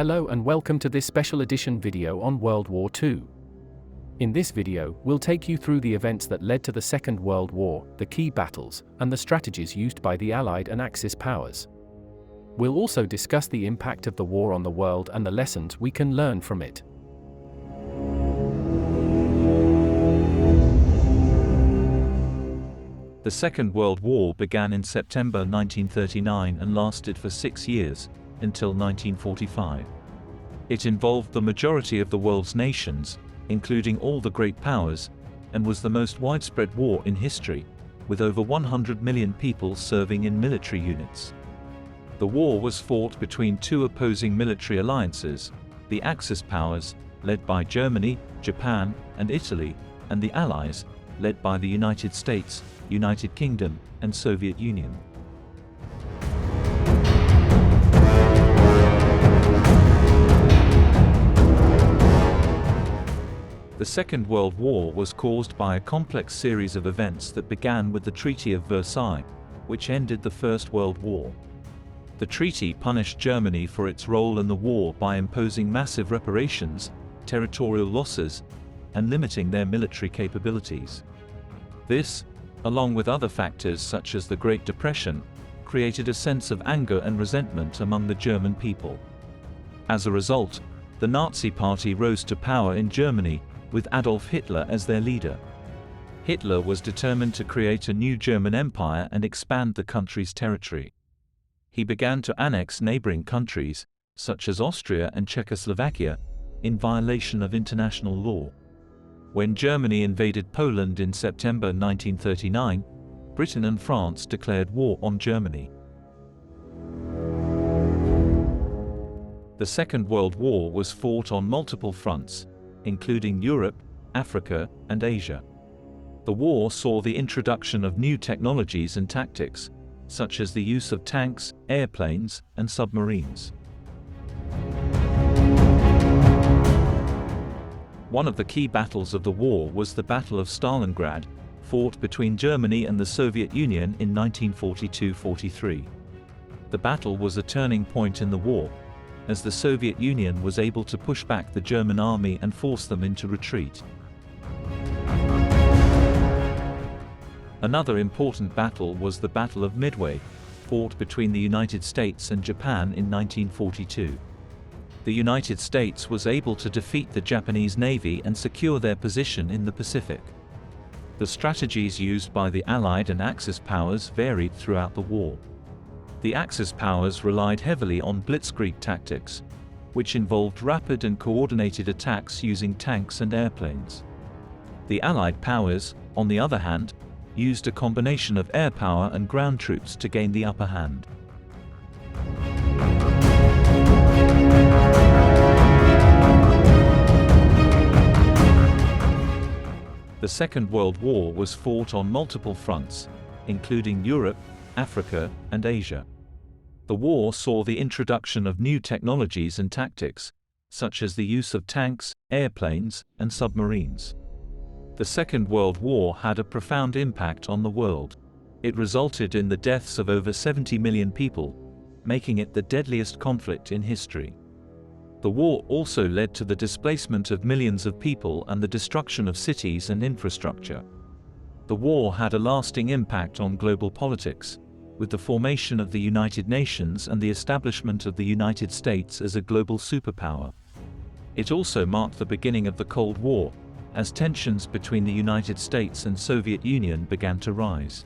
Hello and welcome to this special edition video on World War II. In this video, we'll take you through the events that led to the Second World War, the key battles, and the strategies used by the Allied and Axis powers. We'll also discuss the impact of the war on the world and the lessons we can learn from it. The Second World War began in September 1939 and lasted for 6 years, until 1945. It involved the majority of the world's nations, including all the great powers, and was the most widespread war in history, with over 100 million people serving in military units. The war was fought between two opposing military alliances, the Axis powers, led by Germany, Japan, and Italy, and the Allies, led by the United States, United Kingdom, and Soviet Union. The Second World War was caused by a complex series of events that began with the Treaty of Versailles, which ended the First World War. The treaty punished Germany for its role in the war by imposing massive reparations, territorial losses, and limiting their military capabilities. This, along with other factors such as the Great Depression, created a sense of anger and resentment among the German people. As a result, the Nazi Party rose to power in Germany, with Adolf Hitler as their leader. Hitler was determined to create a new German empire and expand the country's territory. He began to annex neighboring countries, such as Austria and Czechoslovakia, in violation of international law. When Germany invaded Poland in September 1939, Britain and France declared war on Germany. The Second World War was fought on multiple fronts, including Europe, Africa, and Asia. The war saw the introduction of new technologies and tactics, such as the use of tanks, airplanes, and submarines. One of the key battles of the war was the Battle of Stalingrad, fought between Germany and the Soviet Union in 1942-43. The battle was a turning point in the war, as the Soviet Union was able to push back the German army and force them into retreat. Another important battle was the Battle of Midway, fought between the United States and Japan in 1942. The United States was able to defeat the Japanese Navy and secure their position in the Pacific. The strategies used by the Allied and Axis powers varied throughout the war. The Axis powers relied heavily on blitzkrieg tactics, which involved rapid and coordinated attacks using tanks and airplanes. The Allied powers, on the other hand, used a combination of air power and ground troops to gain the upper hand. The Second World War was fought on multiple fronts, including Europe, Africa, and Asia. The war saw the introduction of new technologies and tactics, such as the use of tanks, airplanes, and submarines. The Second World War had a profound impact on the world. It resulted in the deaths of over 70 million people, making it the deadliest conflict in history. The war also led to the displacement of millions of people and the destruction of cities and infrastructure. The war had a lasting impact on global politics, with the formation of the United Nations and the establishment of the United States as a global superpower. It also marked the beginning of the Cold War, as tensions between the United States and Soviet Union began to rise.